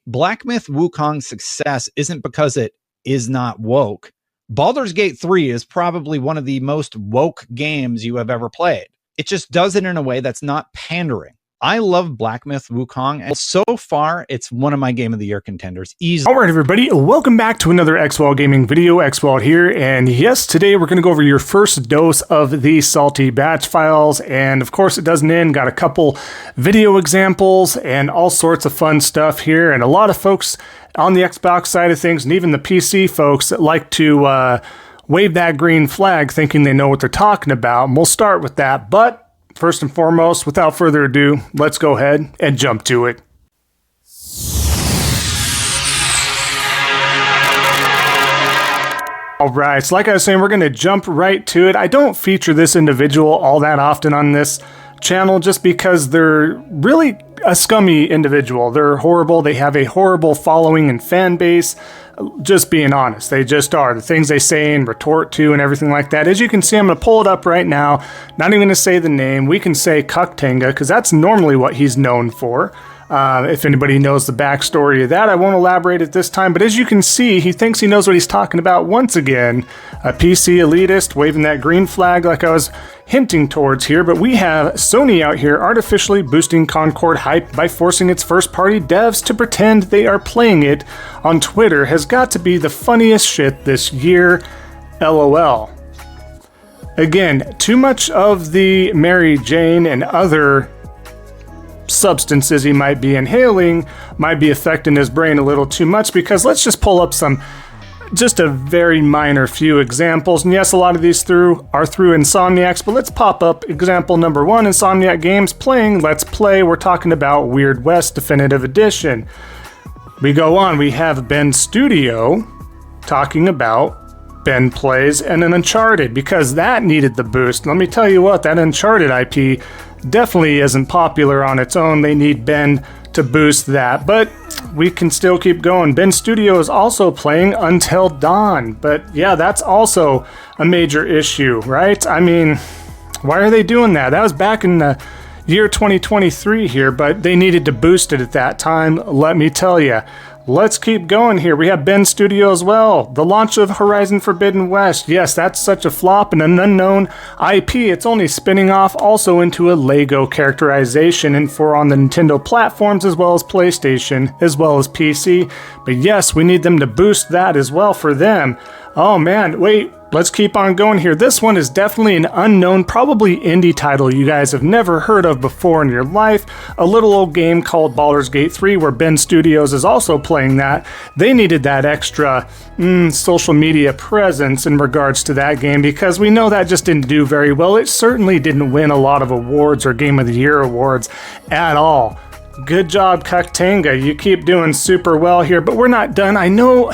Black Myth Wukong's success isn't because it is not woke. Baldur's Gate 3 is probably one of the most woke games you have ever played. It just does it in a way that's not pandering. I love Black Myth Wukong, and so far, it's one of my Game of the Year contenders. Easily. All right, everybody, welcome back to another Xvault Gaming video. Xvault here, and yes, today we're going to go over your first dose of the salty batch files, and of course, it doesn't end. Got a couple video examples and all sorts of fun stuff here, and a lot of folks on the Xbox side of things, and even the PC folks that like to wave that green flag thinking they know what they're talking about, and we'll start with that, but first and foremost, without further ado, let's go ahead and jump to it. All right, so like I was saying, we're going to jump right to it. I don't feature this individual all that often on this channel just because they're really a scummy individual. They're horrible. They have a horrible following and fan base. Just being honest, they just are. The things they say and retort to and everything like that. As you can see, I'm going to pull it up right now. Not even going to say the name. We can say Cucktenga because that's normally what he's known for. If anybody knows the backstory of that, I won't elaborate at this time. But as you can see, he thinks he knows what he's talking about once again. A PC elitist waving that green flag like I was hinting towards here. But we have Sony out here artificially boosting Concord hype by forcing its first-party devs to pretend they are playing it on Twitter has got to be the funniest shit this year. LOL. Again, too much of the Mary Jane and other substances he might be inhaling might be affecting his brain a little too much, because let's just pull up just a very minor few examples. And yes, a lot of these are through Insomniacs, but let's pop up example number 1, Insomniac Games playing Let's Play. We're talking about Weird West Definitive Edition. We go on, we have Ben Studio talking about Ben Plays and an Uncharted, because that needed the boost. Let me tell you what, that Uncharted IP definitely isn't popular on its own. They need Ben to boost that, but we can still keep going. Ben Studio is also playing Until Dawn, but yeah, that's also a major issue, right? I mean, why are they doing that? That was back in the year 2023 here, but they needed to boost it at that time, let me tell you. Let's keep going here. We have Ben Studio as well. The launch of Horizon Forbidden West. Yes, that's such a flop and an unknown IP. It's only spinning off also into a Lego characterization and for on the Nintendo platforms as well as PlayStation as well as PC. But yes, we need them to boost that as well for them. Oh man, wait. Let's keep on going here. This one is definitely an unknown, probably indie title you guys have never heard of before in your life. A little old game called Baldur's Gate 3 where Ben Studios is also playing that. They needed that extra social media presence in regards to that game because we know that just didn't do very well. It certainly didn't win a lot of awards or Game of the Year awards at all. Good job, Cucktenga. You keep doing super well here, but we're not done. I know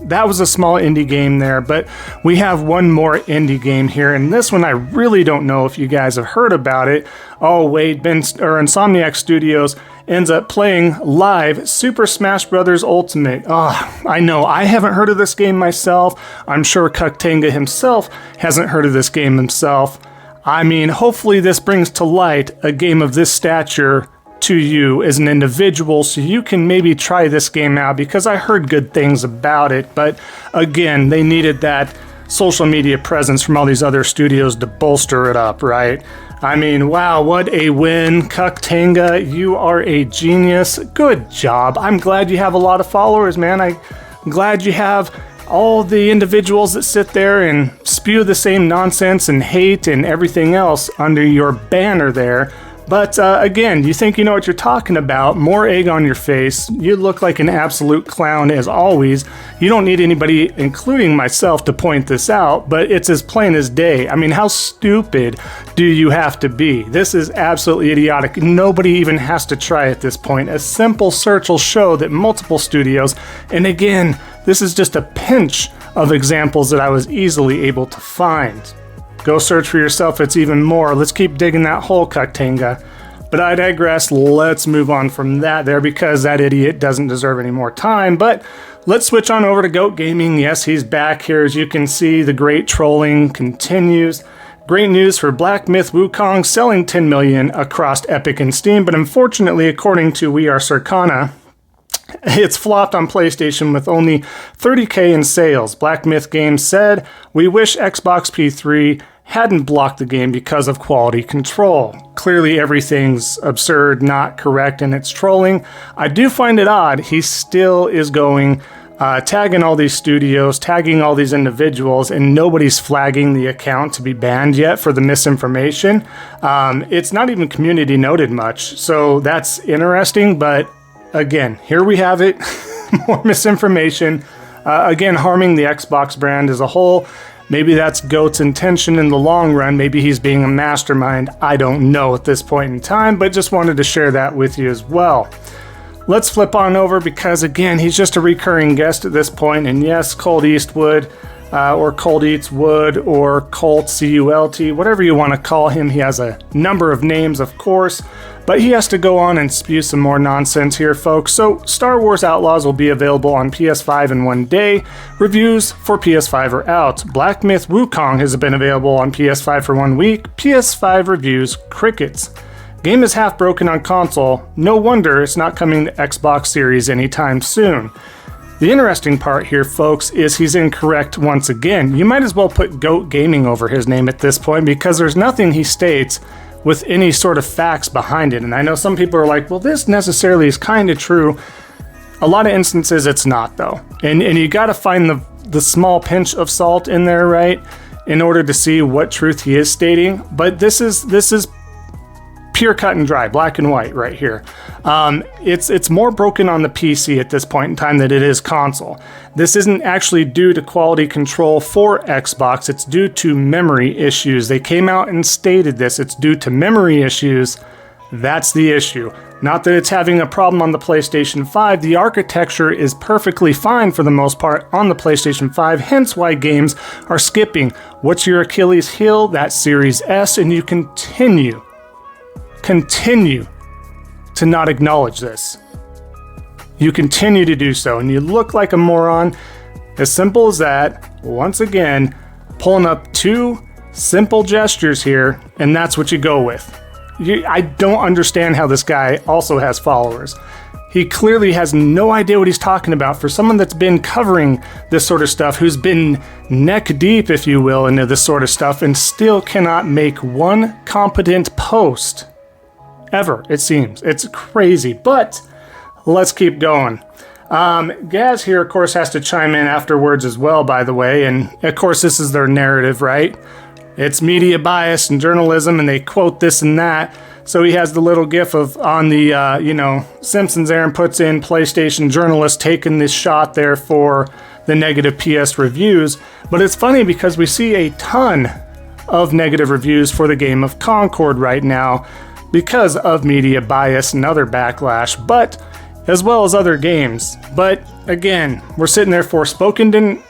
that was a small indie game there, but we have one more indie game here, and this one I really don't know if you guys have heard about it. Oh wait, Insomniac Studios ends up playing live Super Smash Bros. Ultimate. I know, I haven't heard of this game myself. I'm sure Cucktenga himself hasn't heard of this game himself. I mean, hopefully this brings to light a game of this stature to you as an individual so you can maybe try this game out, because I heard good things about it, but again, they needed that social media presence from all these other studios to bolster it up, right? I mean, wow, what a win. Cucktenga, you are a genius. Good job. I'm glad you have a lot of followers, man. I'm glad you have all the individuals that sit there and spew the same nonsense and hate and everything else under your banner there. But again, you think you know what you're talking about. More egg on your face. You look like an absolute clown as always. You don't need anybody, including myself, to point this out, but it's as plain as day. I mean, how stupid do you have to be? This is absolutely idiotic. Nobody even has to try at this point. A simple search will show that multiple studios, and again, this is just a pinch of examples that I was easily able to find. Go search for yourself, it's even more. Let's keep digging that hole, Cucktenga. But I digress, let's move on from that there because that idiot doesn't deserve any more time. But let's switch on over to Goat Gaming. Yes, he's back here. As you can see, the great trolling continues. Great news for Black Myth Wukong selling 10 million across Epic and Steam, but unfortunately, according to We Are Circana, It's flopped on PlayStation with only 30K in sales. Black Myth Games said, "We wish Xbox P3 hadn't blocked the game because of quality control. Clearly everything's absurd, not correct, and it's trolling. I do find it odd he still is going, tagging all these studios, tagging all these individuals, and nobody's flagging the account to be banned yet for the misinformation. It's not even community noted much, so that's interesting, but again, here we have it. More misinformation. Again, harming the Xbox brand as a whole. Maybe that's Goat's intention in the long run. Maybe he's being a mastermind. I don't know at this point in time, but just wanted to share that with you as well. Let's flip on over because, again, he's just a recurring guest at this point. And yes, Cold Eastwood, or Cold Eats Wood, or Colt, C-U-L-T, whatever you want to call him. He has a number of names, of course, but he has to go on and spew some more nonsense here, folks. So Star Wars Outlaws will be available on PS5 in 1 day. Reviews for PS5 are out. Black Myth Wukong has been available on PS5 for 1 week. PS5 reviews, crickets. Game is half broken on console. No wonder it's not coming to Xbox Series anytime soon. The interesting part here, folks, is he's incorrect once again. You might as well put Goat Gaming over his name at this point because there's nothing he states with any sort of facts behind it. And I know some people are like, well, this necessarily is kind of true. A lot of instances it's not, though. And you got to find the small pinch of salt in there, right, in order to see what truth he is stating. But this is pure cut and dry, black and white right here. It's more broken on the PC at this point in time than it is console. This isn't actually due to quality control for Xbox, it's due to memory issues. They came out and stated this, it's due to memory issues. That's the issue. Not that it's having a problem on the PlayStation 5, the architecture is perfectly fine for the most part on the PlayStation 5, hence why games are skipping. What's your Achilles heel? That Series S, and you continue to not acknowledge this. You continue to do so, and you look like a moron. As simple as that. Once again, pulling up 2 simple gestures here, and that's what you go with. I don't understand how this guy also has followers. He clearly has no idea what he's talking about. For someone that's been covering this sort of stuff, who's been neck deep, if you will, into this sort of stuff, and still cannot make one competent post ever, it seems. It's crazy, but let's keep going. Gaz here, of course, has to chime in afterwards as well, by the way, and of course this is their narrative, right? It's media bias and journalism, and they quote this and that. So he has the little gif of on the, Simpsons there, and puts in PlayStation journalist taking this shot there for the negative PS reviews. But it's funny because we see a ton of negative reviews for the game of Concord right now, because of media bias and other backlash, but as well as other games. But again, we're sitting there. Forspoken didn't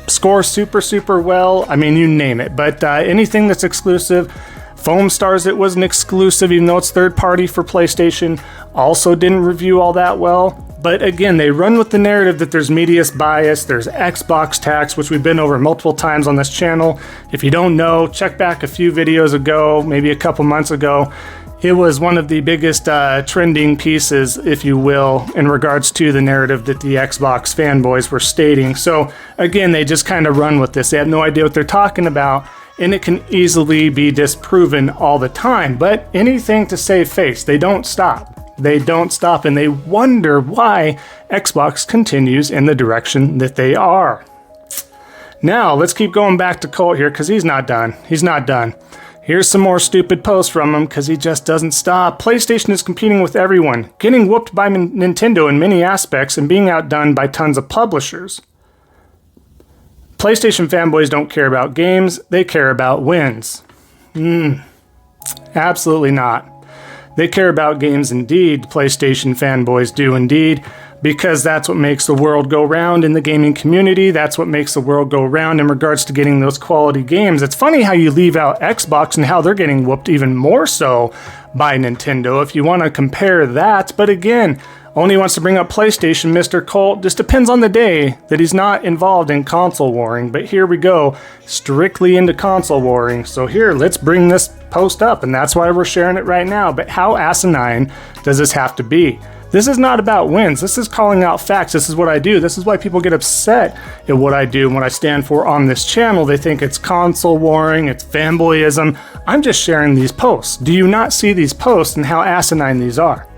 score super well. I mean, you name it. But anything that's exclusive, Foam Stars, it was an exclusive, even though it's third party for PlayStation, also didn't review all that well. But again, they run with the narrative that there's media bias, there's Xbox tax, which we've been over multiple times on this channel. If you don't know, check back a few videos ago, maybe a couple months ago. It was one of the biggest trending pieces, if you will, in regards to the narrative that the Xbox fanboys were stating. So again, they just kind of run with this. They have no idea what they're talking about, and it can easily be disproven all the time. But anything to save face, they don't stop. They don't stop, and they wonder why Xbox continues in the direction that they are. Now, let's keep going back to Colt here, because he's not done. He's not done. Here's some more stupid posts from him, because he just doesn't stop. PlayStation is competing with everyone, getting whooped by Nintendo in many aspects, and being outdone by tons of publishers. PlayStation fanboys don't care about games, they care about wins. Absolutely not. They care about games indeed, PlayStation fanboys do indeed, because that's what makes the world go round in the gaming community. That's what makes the world go round in regards to getting those quality games. It's funny how you leave out Xbox and how they're getting whooped even more so by Nintendo if you want to compare that. But again, only wants to bring up PlayStation, Mr. Colt. Just depends on the day that he's not involved in console warring. But here we go, strictly into console warring. So here, let's bring this post up, and that's why we're sharing it right now. But how asinine does this have to be? This is not about wins. This is calling out facts. This is what I do. This is why people get upset at what I do and what I stand for on this channel. They think it's console warring, it's fanboyism. I'm just sharing these posts. Do you not see these posts and how asinine these are?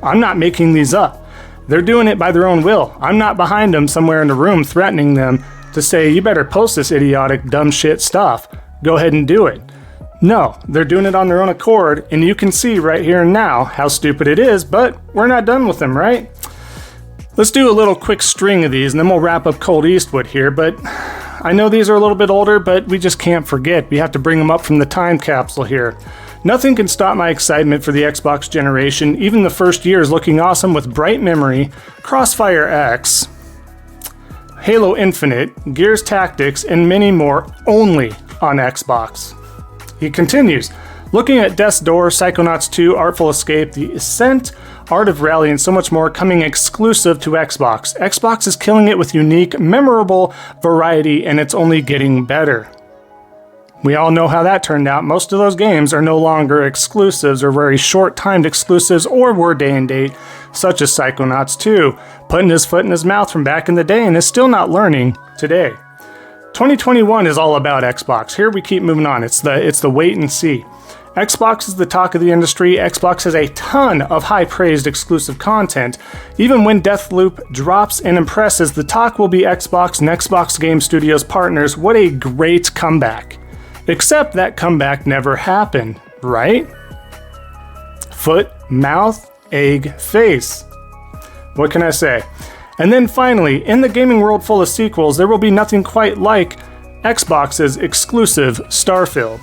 I'm not making these up. They're doing it by their own will. I'm not behind them somewhere in the room threatening them to say, you better post this idiotic, dumb shit stuff. Go ahead and do it. No, they're doing it on their own accord, and you can see right here and now how stupid it is, but we're not done with them, right? Let's do a little quick string of these, and then we'll wrap up Colt Eastwood here, but I know these are a little bit older, but we just can't forget. We have to bring them up from the time capsule here. Nothing can stop my excitement for the Xbox generation. Even the first year is looking awesome with Bright Memory, Crossfire X, Halo Infinite, Gears Tactics, and many more only on Xbox. He continues, looking at Death's Door, Psychonauts 2, Artful Escape, The Ascent, Art of Rally, and so much more coming exclusive to Xbox. Xbox is killing it with unique, memorable variety, and it's only getting better. We all know how that turned out. Most of those games are no longer exclusives or very short-timed exclusives or were day and date, such as Psychonauts 2, putting his foot in his mouth from back in the day and is still not learning today. 2021 is all about Xbox. Here we keep moving on. It's the wait and see. Xbox is the talk of the industry. Xbox has a ton of high-praised exclusive content. Even when Deathloop drops and impresses, the talk will be Xbox and Xbox Game Studios partners. What a great comeback. Except that comeback never happened, right? Foot, mouth, egg, face. What can I say? And then finally, in the gaming world full of sequels, there will be nothing quite like Xbox's exclusive Starfield.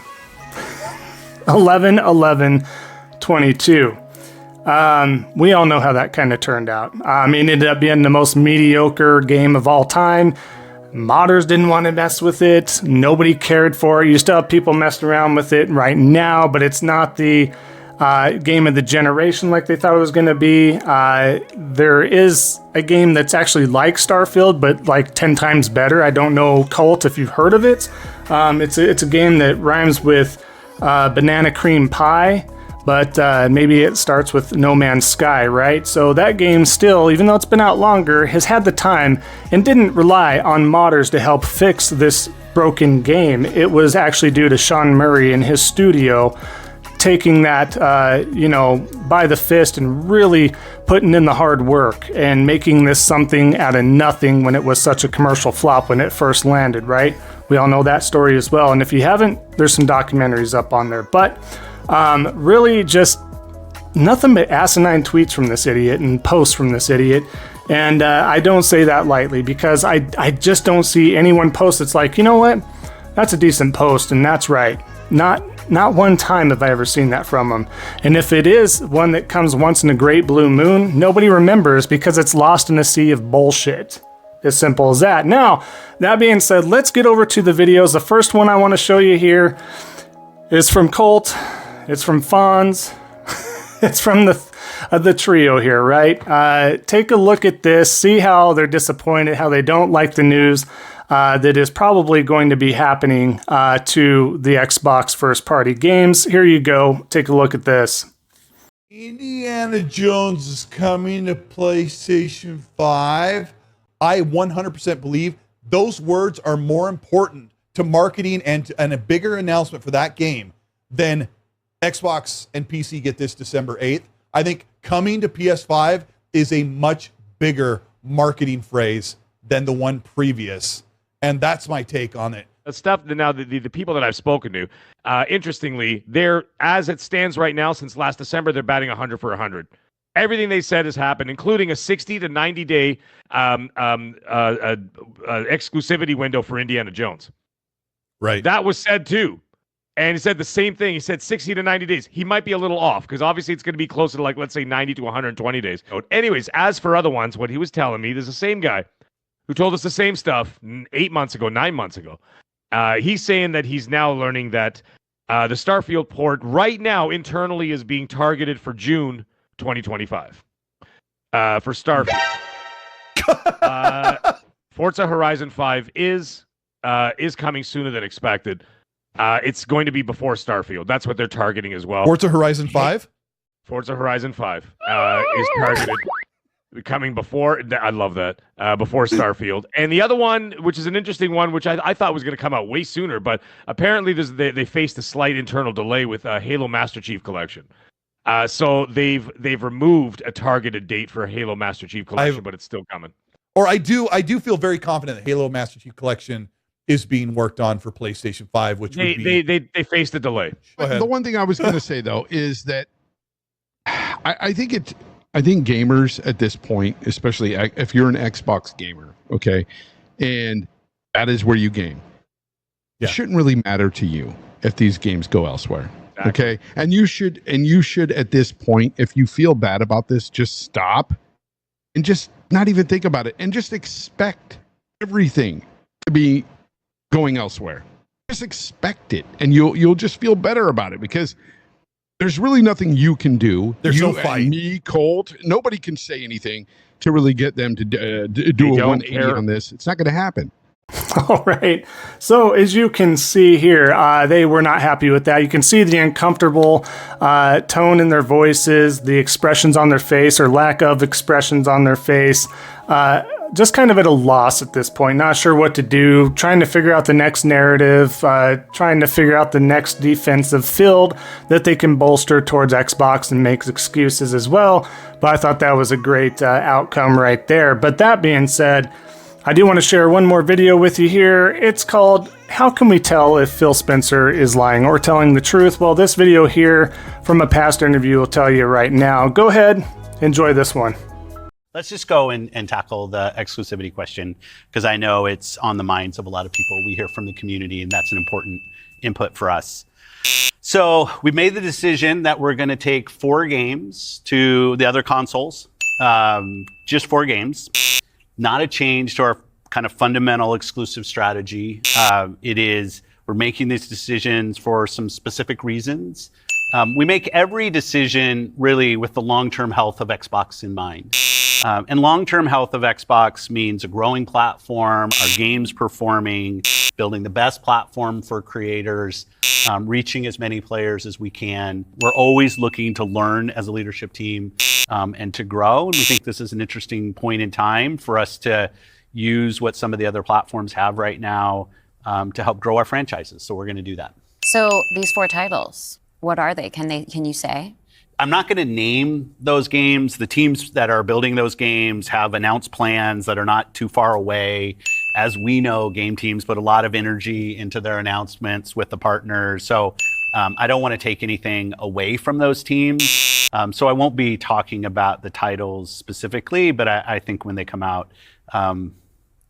11/11/22. We all know how that kind of turned out. It ended up being the most mediocre game of all time. Modders didn't want to mess with it. Nobody cared for it. You still have people messing around with it right now, but it's not the game of the generation like they thought it was going to be. There is a game that's actually like Starfield, but like 10 times better. I don't know, Colt, if you've heard of it. It's a game that rhymes with banana cream pie, but maybe it starts with No Man's Sky, right? So that game still, even though it's been out longer, has had the time and didn't rely on modders to help fix this broken game. It was actually due to Sean Murray and his studio taking that, by the fist and really putting in the hard work and making this something out of nothing when it was such a commercial flop when it first landed, right? We all know that story as well. And if you haven't, there's some documentaries up on there. But really just nothing but asinine tweets from this idiot and posts from this idiot. And I don't say that lightly because I just don't see anyone post that's like, you know what? That's a decent post and that's right. Not one time have I ever seen that from them. And if it is one that comes once in a great blue moon, nobody remembers because it's lost in a sea of bullshit. As simple as that. Now, that being said, let's get over to the videos. The first one I want to show you here is from Colt. It's from Fonz. It's from the trio here, right? Take a look at this. See how they're disappointed, how they don't like the news that is probably going to be happening to the Xbox first-party games. Here you go. Take a look at this. Indiana Jones is coming to PlayStation 5. I 100% believe those words are more important to marketing and a bigger announcement for that game than Xbox and PC get this December 8th. I think coming to PS5 is a much bigger marketing phrase than the one previous. And that's my take on it. The stuff now, the people that I've spoken to, interestingly, they're, as it stands right now, since last December, they're batting 100 for 100. Everything they said has happened, including a 60 to 90 day exclusivity window for Indiana Jones. Right. That was said too. And he said the same thing. He said 60 to 90 days. He might be a little off because obviously it's going to be closer to like, let's say 90 to 120 days. Anyways, as for other ones, what he was telling me, there's the same guy who told us the same stuff 9 months ago. He's saying that he's now learning that the Starfield port right now internally is being targeted for June 2025 for Starfield. Forza Horizon 5 is coming sooner than expected. It's going to be before Starfield. That's what they're targeting as well. Forza Horizon 5? Forza Horizon 5 is targeted coming before. I love that. Before Starfield. And the other one, which is an interesting one, which I thought was going to come out way sooner, but apparently they faced a slight internal delay with Halo Master Chief Collection. So they've removed a targeted date for Halo Master Chief Collection, but it's still coming. Or I do feel very confident that Halo Master Chief Collection is being worked on for PlayStation 5, which they faced a delay. The one thing I was going to say though is that I think gamers at this point, especially if you're an Xbox gamer, okay, and that is where you game, it shouldn't really matter to you if these games go elsewhere. Exactly. Okay, and you should at this point, if you feel bad about this, just stop and just not even think about it and just expect everything to be going elsewhere. Just expect it, and you'll just feel better about it, because there's really nothing you can do. There's you no fight. And me, Colt, nobody can say anything to really get them to do a 180 on this. It's not going to happen. All right. So as you can see here, they were not happy with that. You can see the uncomfortable tone in their voices, the expressions on their face, or lack of expressions on their face. Just kind of at a loss at this point, not sure what to do, trying to figure out the next narrative, trying to figure out the next defensive field that they can bolster towards Xbox, and makes excuses as well. But I thought that was a great outcome right there. But that being said, I do want to share one more video with you here. It's called How Can We Tell If Phil Spencer is Lying or Telling the Truth? Well, this video here from a past interview will tell you right now. Go ahead, enjoy this one. Let's just go and tackle the exclusivity question, because I know it's on the minds of a lot of people. We hear from the community, and that's an important input for us. So we made the decision that we're going to take 4 games to the other consoles, just 4 games. Not a change to our kind of fundamental exclusive strategy. We're making these decisions for some specific reasons. We make every decision really with the long-term health of Xbox in mind. And long-term health of Xbox means a growing platform, our games performing, building the best platform for creators, reaching as many players as we can. We're always looking to learn as a leadership team and to grow. And we think this is an interesting point in time for us to use what some of the other platforms have right now to help grow our franchises. So we're going to do that. So these 4 titles, what are they? Can you say? I'm not going to name those games. The teams that are building those games have announced plans that are not too far away. As we know, game teams put a lot of energy into their announcements with the partners. So I don't want to take anything away from those teams. So I won't be talking about the titles specifically, but I think when they come out,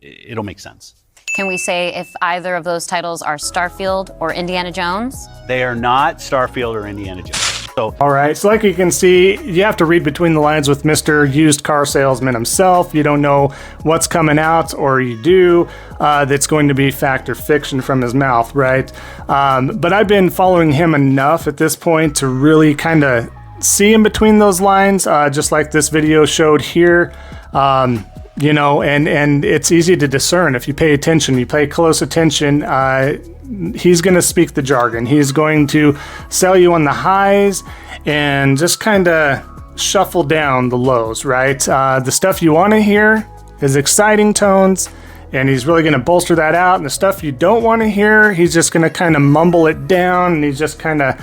it'll make sense. Can we say if either of those titles are Starfield or Indiana Jones? They are not Starfield or Indiana Jones. So, all right, so like you can see, you have to read between the lines with Mr. Used Car Salesman himself. You don't know what's coming out, or you do. That's going to be fact or fiction from his mouth, right? But I've been following him enough at this point to really kind of see in between those lines, just like this video showed here. You know, and it's easy to discern if you pay attention, you pay close attention. He's going to speak the jargon. He's going to sell you on the highs and just kind of shuffle down the lows, right? The stuff you want to hear is exciting tones, and he's really going to bolster that out. And the stuff you don't want to hear, he's just going to kind of mumble it down, and he's just kind of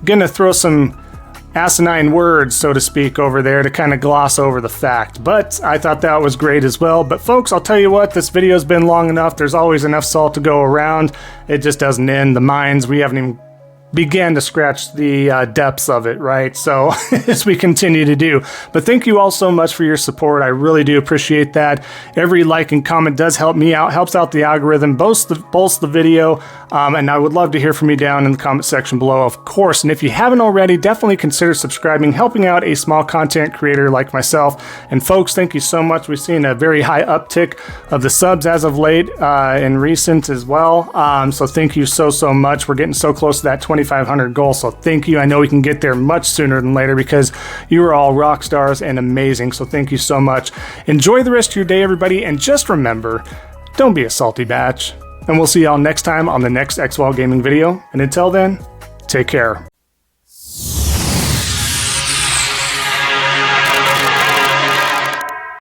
going to throw some asinine words, so to speak, over there to kind of gloss over the fact. But I thought that was great as well. But folks, I'll tell you what, this video's been long enough. There's always enough salt to go around. It just doesn't end. The minds, we haven't even began to scratch the depths of it, right? So as we continue to do. But thank you all so much for your support. I really do appreciate that. Every like and comment does help me out, helps out the algorithm, boosts the video, and I would love to hear from you down in the comment section below, of course. And if you haven't already, definitely consider subscribing, helping out a small content creator like myself. And folks, thank you so much. We've seen a very high uptick of the subs as of late and recent as well. So thank you so much. We're getting so close to that 2,500 goal. So thank you. I know we can get there much sooner than later because you are all rock stars and amazing. So thank you so much. Enjoy the rest of your day, everybody. And just remember, don't be a salty batch. And we'll see y'all next time on the next Xvault Gaming video. And until then, take care.